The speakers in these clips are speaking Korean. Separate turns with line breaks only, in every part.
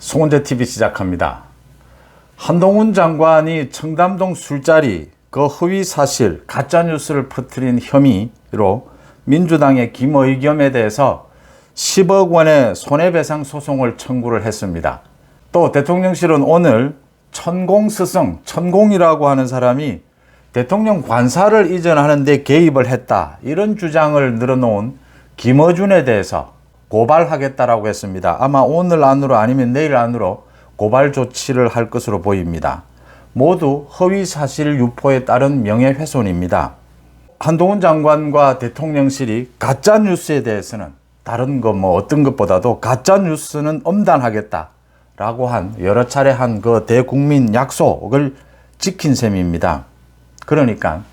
송은재TV 시작합니다. 한동훈 장관이 청담동 술자리 그 허위사실 가짜뉴스를 퍼뜨린 혐의로 민주당의 김의겸에 대해서 10억 원의 손해배상 소송을 청구를 했습니다. 또 대통령실은 오늘 천공스승, 천공이라고 하는 사람이 대통령 관사를 이전하는 데 개입을 했다, 이런 주장을 늘어놓은 김어준에 대해서 고발하겠다라고 했습니다. 아마 오늘 안으로 아니면 내일 안으로 고발 조치를 할 것으로 보입니다. 모두 허위사실 유포에 따른 명예훼손입니다. 한동훈 장관과 대통령실이 가짜뉴스에 대해서는 다른 것 어떤 것보다도 가짜뉴스는 엄단하겠다라고 한 여러 차례 한 그 대국민 약속을 지킨 셈입니다. 그러니까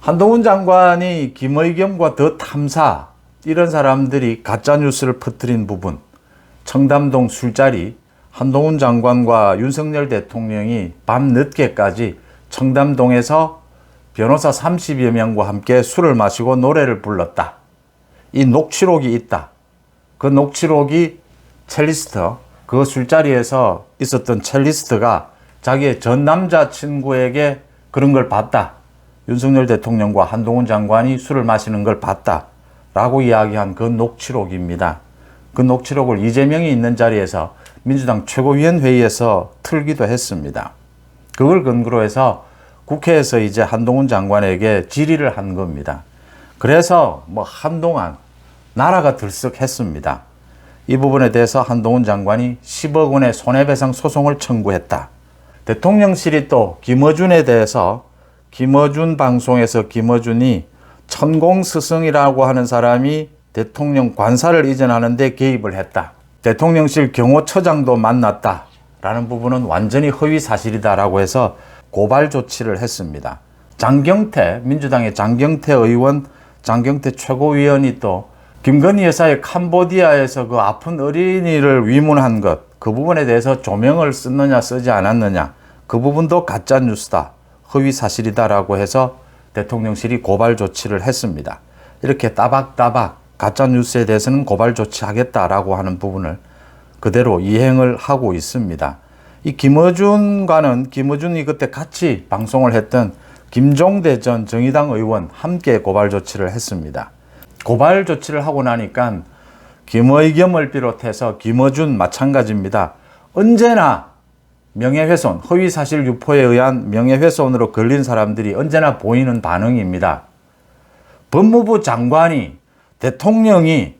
한동훈 장관이 김의겸과 더 탐사 이런 사람들이 가짜뉴스를 퍼뜨린 부분, 청담동 술자리 한동훈 장관과 윤석열 대통령이 밤늦게까지 청담동에서 변호사 30여 명과 함께 술을 마시고 노래를 불렀다, 이 녹취록이 있다. 그 녹취록이 첼리스트, 그 술자리에서 있었던 첼리스트가 자기의 전 남자친구에게 그런 걸 봤다, 윤석열 대통령과 한동훈 장관이 술을 마시는 걸 봤다 라고 이야기한 그 녹취록입니다. 그 녹취록을 이재명이 있는 자리에서 민주당 최고위원회의에서 틀기도 했습니다. 그걸 근거로 해서 국회에서 이제 한동훈 장관에게 질의를 한 겁니다. 그래서 한동안 나라가 들썩했습니다. 이 부분에 대해서 한동훈 장관이 10억 원의 손해배상 소송을 청구했다. 대통령실이 또 김어준에 대해서 김어준 방송에서 김어준이 천공스승이라고 하는 사람이 대통령 관사를 이전하는 데 개입을 했다, 대통령실 경호처장도 만났다 라는 부분은 완전히 허위사실이다라고 해서 고발 조치를 했습니다. 장경태, 민주당의 장경태 의원, 장경태 최고위원이 또 김건희 여사의 캄보디아에서 그 아픈 어린이를 위문한 것, 그 부분에 대해서 조명을 썼느냐 쓰지 않았느냐, 그 부분도 가짜뉴스다, 허위사실이다라고 해서 대통령실이 고발 조치를 했습니다. 이렇게 따박따박 가짜뉴스에 대해서는 고발 조치하겠다라고 하는 부분을 그대로 이행을 하고 있습니다. 이 김어준이 그때 같이 방송을 했던 김종대 전 정의당 의원 함께 고발 조치를 했습니다. 고발 조치를 하고 나니까 김의겸을 비롯해서 김어준 마찬가지입니다. 언제나 명예훼손, 허위사실 유포에 의한 명예훼손으로 걸린 사람들이 언제나 보이는 반응입니다. 법무부 장관이, 대통령이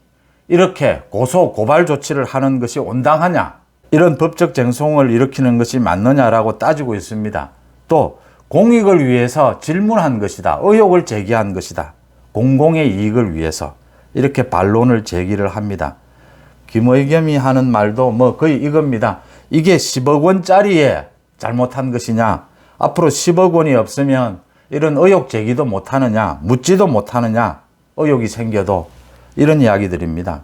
이렇게 고발 조치를 하는 것이 온당하냐, 이런 법적 쟁송을 일으키는 것이 맞느냐라고 따지고 있습니다. 또 공익을 위해서 질문한 것이다, 의혹을 제기한 것이다, 공공의 이익을 위해서, 이렇게 반론을 제기를 합니다. 김의겸이 하는 말도 거의 이겁니다. 이게 10억 원짜리에 잘못한 것이냐, 앞으로 10억 원이 없으면 이런 의혹 제기도 못하느냐, 묻지도 못하느냐, 의혹이 생겨도, 이런 이야기들입니다.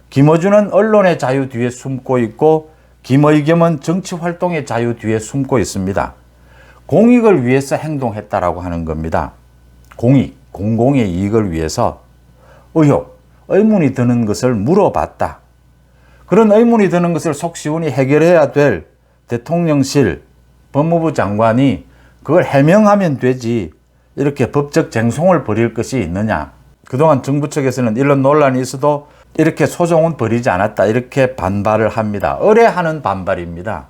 김어준은 언론의 자유 뒤에 숨고 있고 김의겸은 정치활동의 자유 뒤에 숨고 있습니다. 공익을 위해서 행동했다라고 하는 겁니다. 공익, 공공의 이익을 위해서 의혹, 의문이 드는 것을 물어봤다. 그런 의문이 드는 것을 속 시원히 해결해야 될 대통령실, 법무부 장관이 그걸 해명하면 되지, 이렇게 법적 쟁송을 벌일 것이 있느냐. 그동안 정부 측에서는 이런 논란이 있어도 이렇게 소송은 벌이지 않았다, 이렇게 반발을 합니다. 의뢰하는 반발입니다.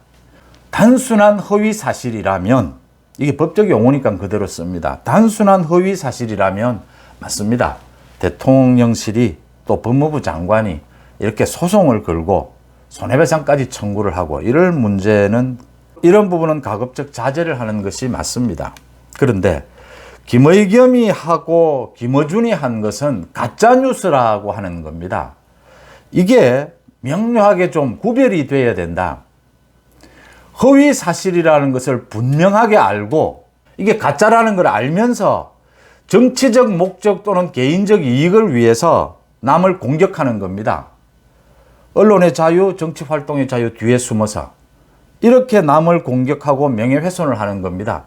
단순한 허위사실이라면, 이게 법적 용어니까 그대로 씁니다. 단순한 허위사실이라면 맞습니다. 대통령실이 또 법무부 장관이 이렇게 소송을 걸고 손해배상까지 청구를 하고 이럴 문제는, 이런 부분은 가급적 자제를 하는 것이 맞습니다. 그런데 김의겸이 하고 김어준이 한 것은 가짜뉴스라고 하는 겁니다. 이게 명료하게 좀 구별이 돼야 된다. 허위사실이라는 것을 분명하게 알고 이게 가짜라는 걸 알면서 정치적 목적 또는 개인적 이익을 위해서 남을 공격하는 겁니다. 언론의 자유, 정치활동의 자유 뒤에 숨어서 이렇게 남을 공격하고 명예훼손을 하는 겁니다.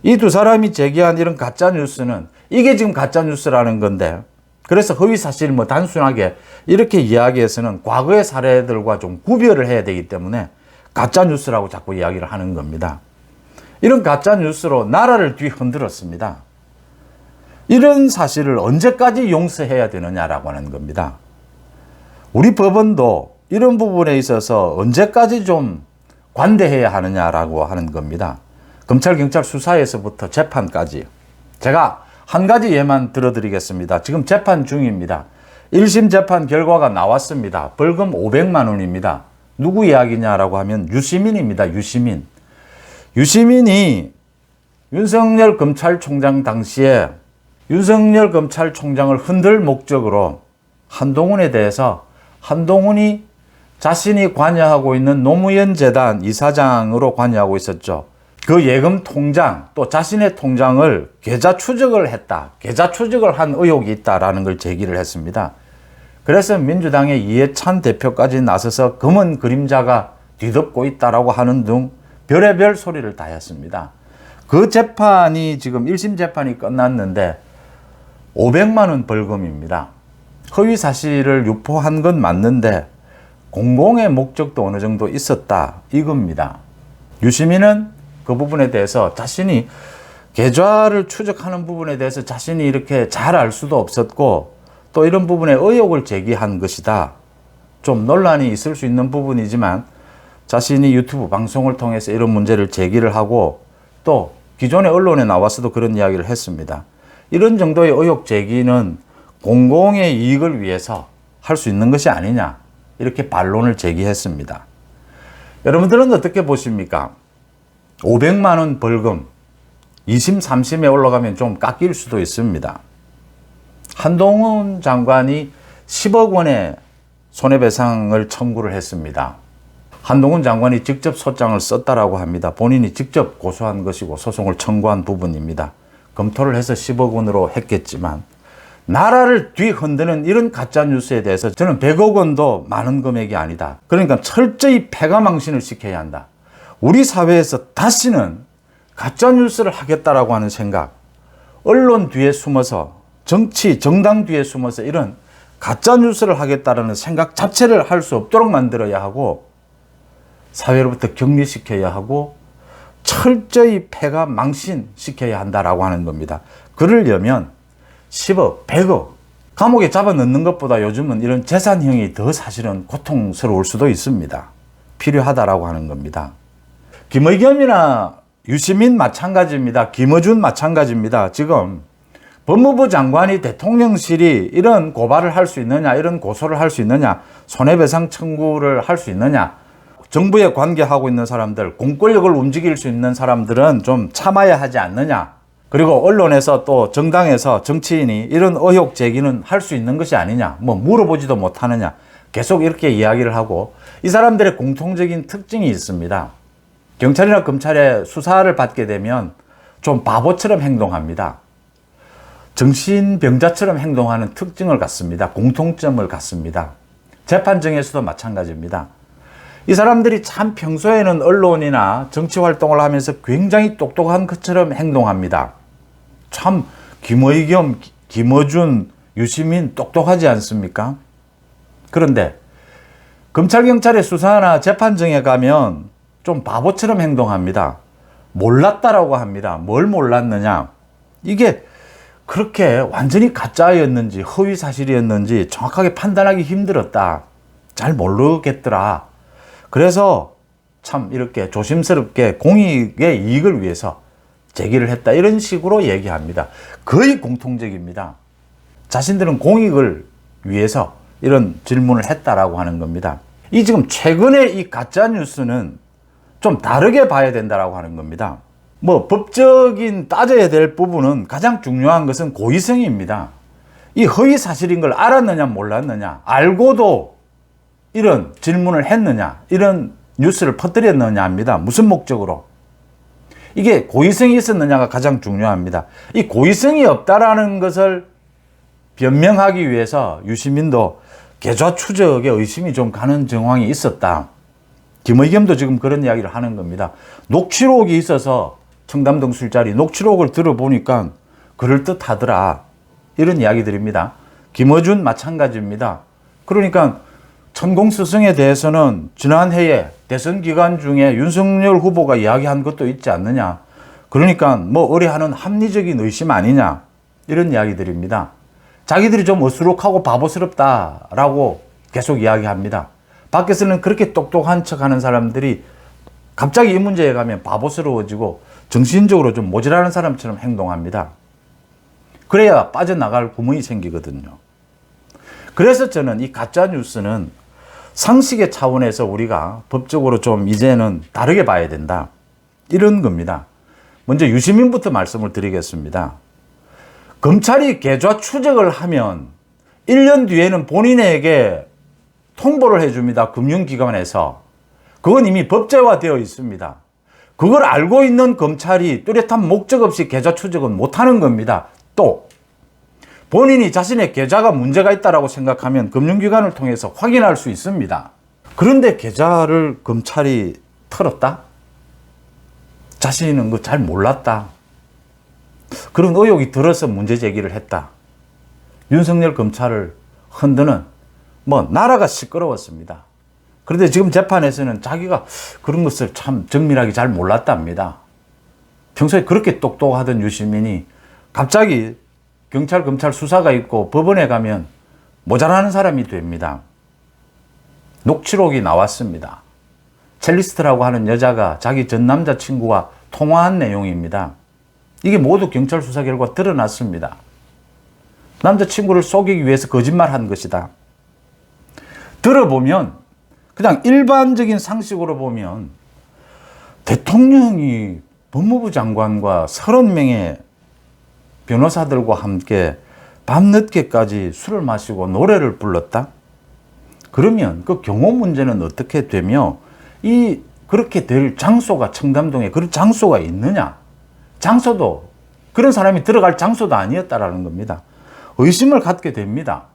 이 두 사람이 제기한 이런 가짜뉴스는 이게 지금 가짜뉴스라는 건데, 그래서 허위사실 단순하게 이렇게 이야기해서는 과거의 사례들과 좀 구별을 해야 되기 때문에 가짜뉴스라고 자꾸 이야기를 하는 겁니다. 이런 가짜뉴스로 나라를 뒤흔들었습니다. 이런 사실을 언제까지 용서해야 되느냐라고 하는 겁니다. 우리 법원도 이런 부분에 있어서 언제까지 좀 관대해야 하느냐라고 하는 겁니다. 검찰, 경찰 수사에서부터 재판까지. 제가 한 가지 예만 들어드리겠습니다. 지금 재판 중입니다. 1심 재판 결과가 나왔습니다. 벌금 500만 원입니다. 누구 이야기냐라고 하면 유시민입니다. 유시민. 유시민이 윤석열 검찰총장 당시에 윤석열 검찰총장을 흔들 목적으로 한동훈에 대해서 한동훈이 자신이 관여하고 있는 노무현 재단 이사장으로 관여하고 있었죠. 그 예금 통장 또 자신의 통장을 계좌 추적을 했다. 계좌 추적을 한 의혹이 있다라는 걸 제기를 했습니다. 그래서 민주당의 이해찬 대표까지 나서서 검은 그림자가 뒤덮고 있다라고 하는 등 별의별 소리를 다 했습니다. 그 재판이 지금 1심 재판이 끝났는데 500만 원 벌금입니다. 허위 사실을 유포한 건 맞는데 공공의 목적도 어느 정도 있었다 이겁니다. 유시민은 그 부분에 대해서 자신이 계좌를 추적하는 부분에 대해서 자신이 이렇게 잘 알 수도 없었고 또 이런 부분에 의혹을 제기한 것이다. 좀 논란이 있을 수 있는 부분이지만 자신이 유튜브 방송을 통해서 이런 문제를 제기를 하고 또 기존의 언론에 나와서도 그런 이야기를 했습니다. 이런 정도의 의혹 제기는 공공의 이익을 위해서 할 수 있는 것이 아니냐 이렇게 반론을 제기했습니다. 여러분들은 어떻게 보십니까? 500만 원 벌금 2심, 3심에 올라가면 좀 깎일 수도 있습니다. 한동훈 장관이 10억 원의 손해배상을 청구를 했습니다. 한동훈 장관이 직접 소장을 썼다라고 합니다. 본인이 직접 고소한 것이고 소송을 청구한 부분입니다. 검토를 해서 10억 원으로 했겠지만 나라를 뒤흔드는 이런 가짜뉴스에 대해서 저는 100억 원도 많은 금액이 아니다. 그러니까 철저히 패가망신을 시켜야 한다. 우리 사회에서 다시는 가짜뉴스를 하겠다라고 하는 생각, 언론 뒤에 숨어서 정치, 정당 뒤에 숨어서 이런 가짜뉴스를 하겠다라는 생각 자체를 할 수 없도록 만들어야 하고 사회로부터 격리시켜야 하고 철저히 패가망신시켜야 한다라고 하는 겁니다. 그러려면 10억, 100억 감옥에 잡아넣는 것보다 요즘은 이런 재산형이 더 사실은 고통스러울 수도 있습니다. 필요하다라고 하는 겁니다. 김의겸이나 유시민 마찬가지입니다. 김어준 마찬가지입니다. 지금 법무부 장관이 대통령실이 이런 고발을 할 수 있느냐, 이런 고소를 할 수 있느냐, 손해배상 청구를 할 수 있느냐, 정부에 관계하고 있는 사람들, 공권력을 움직일 수 있는 사람들은 좀 참아야 하지 않느냐, 그리고 언론에서 또 정당에서 정치인이 이런 의혹 제기는 할 수 있는 것이 아니냐, 뭐 물어보지도 못하느냐, 계속 이렇게 이야기를 하고 이 사람들의 공통적인 특징이 있습니다. 경찰이나 검찰의 수사를 받게 되면 좀 바보처럼 행동합니다. 정신병자처럼 행동하는 특징을 갖습니다. 공통점을 갖습니다. 재판정에서도 마찬가지입니다. 이 사람들이 참 평소에는 언론이나 정치 활동을 하면서 굉장히 똑똑한 것처럼 행동합니다. 참 김의겸, 김어준, 유시민 똑똑하지 않습니까? 그런데 검찰, 경찰의 수사나 재판정에 가면 좀 바보처럼 행동합니다. 몰랐다라고 합니다. 뭘 몰랐느냐? 이게 그렇게 완전히 가짜였는지 허위 사실이었는지 정확하게 판단하기 힘들었다. 잘 모르겠더라. 그래서 참 이렇게 조심스럽게 공익의 이익을 위해서 제기를 했다. 이런 식으로 얘기합니다. 거의 공통적입니다. 자신들은 공익을 위해서 이런 질문을 했다라고 하는 겁니다. 이 지금 최근에 이 가짜뉴스는 좀 다르게 봐야 된다라고 하는 겁니다. 뭐 법적인 따져야 될 부분은 가장 중요한 것은 고의성입니다. 이 허위 사실인 걸 알았느냐 몰랐느냐, 알고도 이런 질문을 했느냐, 이런 뉴스를 퍼뜨렸느냐 합니다. 무슨 목적으로? 이게 고의성이 있었느냐가 가장 중요합니다. 이 고의성이 없다라는 것을 변명하기 위해서 유시민도 계좌 추적에 의심이 좀 가는 정황이 있었다. 김의겸도 지금 그런 이야기를 하는 겁니다. 녹취록이 있어서 청담동 술자리 녹취록을 들어보니까 그럴듯하더라. 이런 이야기들입니다. 김어준 마찬가지입니다. 그러니까 천공스승에 대해서는 지난해에 대선 기간 중에 윤석열 후보가 이야기한 것도 있지 않느냐. 그러니까 뭐 의뢰하는 합리적인 의심 아니냐. 이런 이야기들입니다. 자기들이 좀 어수룩하고 바보스럽다라고 계속 이야기합니다. 밖에서는 그렇게 똑똑한 척하는 사람들이 갑자기 이 문제에 가면 바보스러워지고 정신적으로 좀 모자라는 사람처럼 행동합니다. 그래야 빠져나갈 구멍이 생기거든요. 그래서 저는 이 가짜뉴스는 상식의 차원에서 우리가 법적으로 좀 이제는 다르게 봐야 된다. 이런 겁니다. 먼저 유시민부터 말씀을 드리겠습니다. 검찰이 계좌 추적을 하면 1년 뒤에는 본인에게 통보를 해줍니다. 금융기관에서. 그건 이미 법제화되어 있습니다. 그걸 알고 있는 검찰이 뚜렷한 목적 없이 계좌 추적은 못하는 겁니다. 또 본인이 자신의 계좌가 문제가 있다고 생각하면 금융기관을 통해서 확인할 수 있습니다. 그런데 계좌를 검찰이 털었다? 자신은 그거 잘 몰랐다. 그런 의혹이 들어서 문제 제기를 했다. 윤석열 검찰을 흔드는 나라가 시끄러웠습니다. 그런데 지금 재판에서는 자기가 그런 것을 참 정밀하게 잘 몰랐답니다. 평소에 그렇게 똑똑하던 유시민이 갑자기 경찰, 검찰 수사가 있고 법원에 가면 모자라는 사람이 됩니다. 녹취록이 나왔습니다. 첼리스트라고 하는 여자가 자기 전 남자친구와 통화한 내용입니다. 이게 모두 경찰 수사 결과 드러났습니다. 남자친구를 속이기 위해서 거짓말한 것이다. 들어보면 그냥 일반적인 상식으로 보면 대통령이 법무부 장관과 30명의 변호사들과 함께 밤늦게까지 술을 마시고 노래를 불렀다? 그러면 그 경호 문제는 어떻게 되며 그렇게 될 장소가 청담동에 그런 장소가 있느냐? 장소도 그런 사람이 들어갈 장소도 아니었다라는 겁니다. 의심을 갖게 됩니다.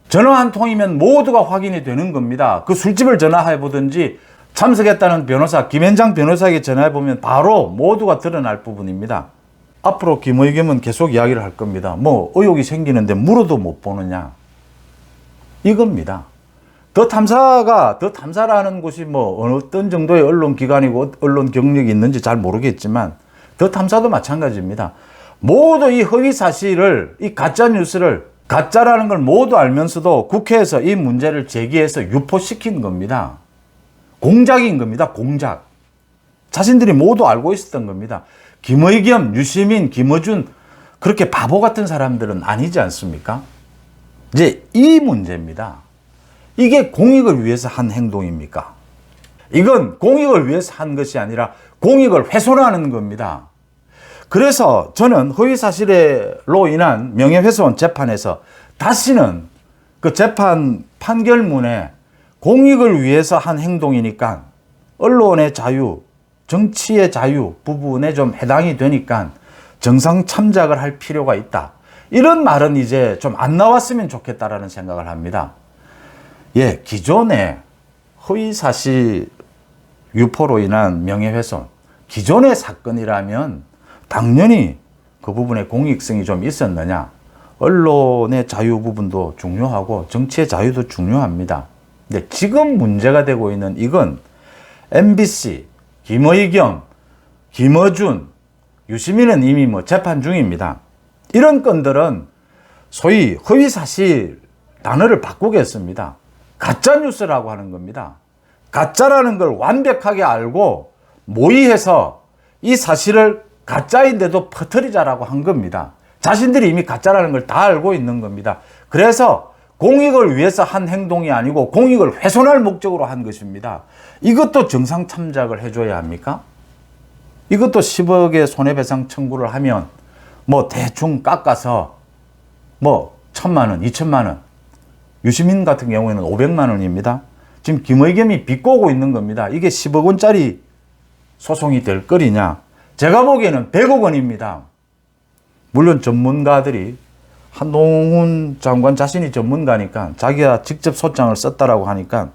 전화 한 통이면 모두가 확인이 되는 겁니다. 그 술집을 전화해 보든지 참석했다는 변호사, 김현장 변호사에게 전화해 보면 바로 모두가 드러날 부분입니다. 앞으로 김의겸은 계속 이야기를 할 겁니다. 의혹이 생기는데 물어도 못 보느냐. 이겁니다. 더 탐사라는 곳이 어떤 정도의 언론 기관이고 언론 경력이 있는지 잘 모르겠지만 더 탐사도 마찬가지입니다. 모두 이 허위 사실을, 이 가짜 뉴스를 가짜라는 걸 모두 알면서도 국회에서 이 문제를 제기해서 유포시킨 겁니다. 공작인 겁니다. 공작. 자신들이 모두 알고 있었던 겁니다. 김의겸, 유시민, 김어준 그렇게 바보 같은 사람들은 아니지 않습니까? 이제 이 문제입니다. 이게 공익을 위해서 한 행동입니까? 이건 공익을 위해서 한 것이 아니라 공익을 훼손하는 겁니다. 그래서 저는 허위사실로 인한 명예훼손 재판에서 다시는 그 재판 판결문에 공익을 위해서 한 행동이니까 언론의 자유, 정치의 자유 부분에 좀 해당이 되니까 정상 참작을 할 필요가 있다. 이런 말은 이제 좀 안 나왔으면 좋겠다라는 생각을 합니다. 기존의 허위사실 유포로 인한 명예훼손, 기존의 사건이라면 당연히 그 부분에 공익성이 좀 있었느냐. 언론의 자유 부분도 중요하고 정치의 자유도 중요합니다. 근데 지금 문제가 되고 있는 이건 MBC, 김의겸, 김어준, 유시민은 이미 재판 중입니다. 이런 건들은 소위 허위사실 단어를 바꾸겠습니다. 가짜뉴스라고 하는 겁니다. 가짜라는 걸 완벽하게 알고 모의해서 이 사실을 가짜인데도 퍼뜨리자라고 한 겁니다. 자신들이 이미 가짜라는 걸 다 알고 있는 겁니다. 그래서 공익을 위해서 한 행동이 아니고 공익을 훼손할 목적으로 한 것입니다. 이것도 정상 참작을 해줘야 합니까? 이것도 10억의 손해배상 청구를 하면 대충 깎아서 1,000만 원, 2,000만 원. 유시민 같은 경우에는 500만 원입니다. 지금 김의겸이 비꼬고 있는 겁니다. 이게 10억 원짜리 소송이 될 거리냐? 제가 보기에는 100억 원입니다. 물론 전문가들이 한동훈 장관 자신이 전문가니까 자기가 직접 소장을 썼다라고 하니까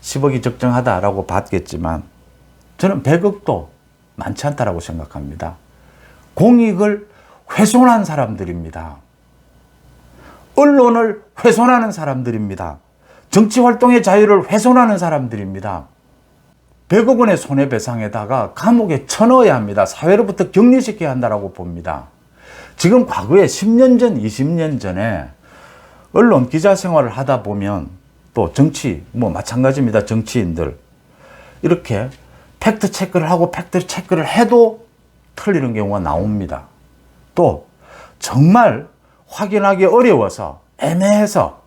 10억이 적정하다라고 봤겠지만 저는 100억도 많지 않다라고 생각합니다. 공익을 훼손한 사람들입니다. 언론을 훼손하는 사람들입니다. 정치활동의 자유를 훼손하는 사람들입니다. 100억 원의 손해배상에다가 감옥에 쳐넣어야 합니다. 사회로부터 격리시켜야 한다고 봅니다. 지금 과거에 10년 전, 20년 전에 언론 기자 생활을 하다 보면 또 정치, 뭐 마찬가지입니다. 정치인들. 이렇게 팩트 체크를 하고 팩트 체크를 해도 틀리는 경우가 나옵니다. 또 정말 확인하기 어려워서 애매해서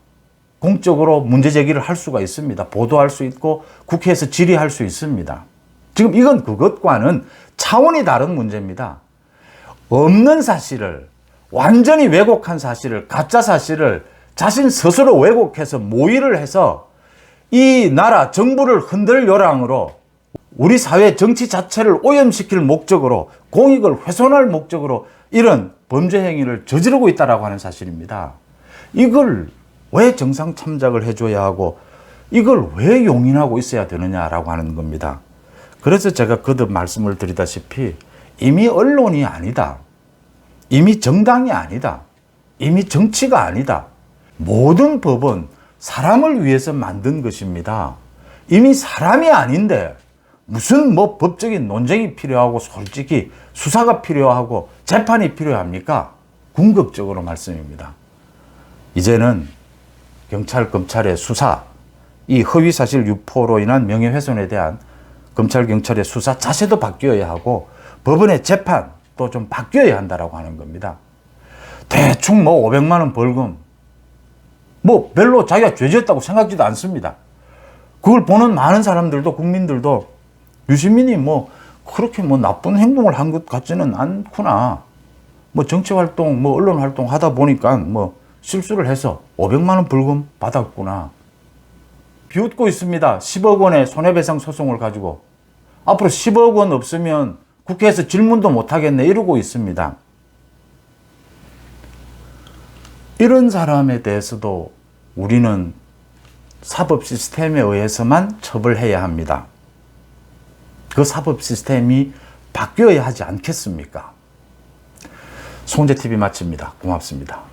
공적으로 문제 제기를 할 수가 있습니다. 보도할 수 있고 국회에서 질의할 수 있습니다. 지금 이건 그것과는 차원이 다른 문제입니다. 없는 사실을, 완전히 왜곡한 사실을, 가짜 사실을 자신 스스로 왜곡해서 모의를 해서 이 나라 정부를 흔들 요량으로 우리 사회 정치 자체를 오염시킬 목적으로, 공익을 훼손할 목적으로 이런 범죄 행위를 저지르고 있다고 하는 사실입니다. 이걸 왜 정상 참작을 해줘야 하고 이걸 왜 용인하고 있어야 되느냐라고 하는 겁니다. 그래서 제가 거듭 말씀을 드리다시피 이미 언론이 아니다. 이미 정당이 아니다. 이미 정치가 아니다. 모든 법은 사람을 위해서 만든 것입니다. 이미 사람이 아닌데 무슨 뭐 법적인 논쟁이 필요하고 솔직히 수사가 필요하고 재판이 필요합니까? 궁극적으로 말씀입니다. 이제는 경찰, 검찰의 수사, 이 허위사실 유포로 인한 명예훼손에 대한 검찰, 경찰의 수사 자세도 바뀌어야 하고 법원의 재판도 좀 바뀌어야 한다고 하는 겁니다. 대충 뭐 500만 원 벌금, 뭐 별로 자기가 죄졌다고 생각지도 않습니다. 그걸 보는 많은 사람들도, 국민들도 유시민이 뭐 그렇게 뭐 나쁜 행동을 한 것 같지는 않구나. 뭐 정치활동, 뭐 언론활동 하다 보니까 뭐 실수를 해서 500만 원 벌금 받았구나. 비웃고 있습니다. 10억 원의 손해배상 소송을 가지고. 앞으로 10억 원 없으면 국회에서 질문도 못 하겠네 이러고 있습니다. 이런 사람에 대해서도 우리는 사법 시스템에 의해서만 처벌해야 합니다. 그 사법 시스템이 바뀌어야 하지 않겠습니까? 송재TV 마칩니다. 고맙습니다.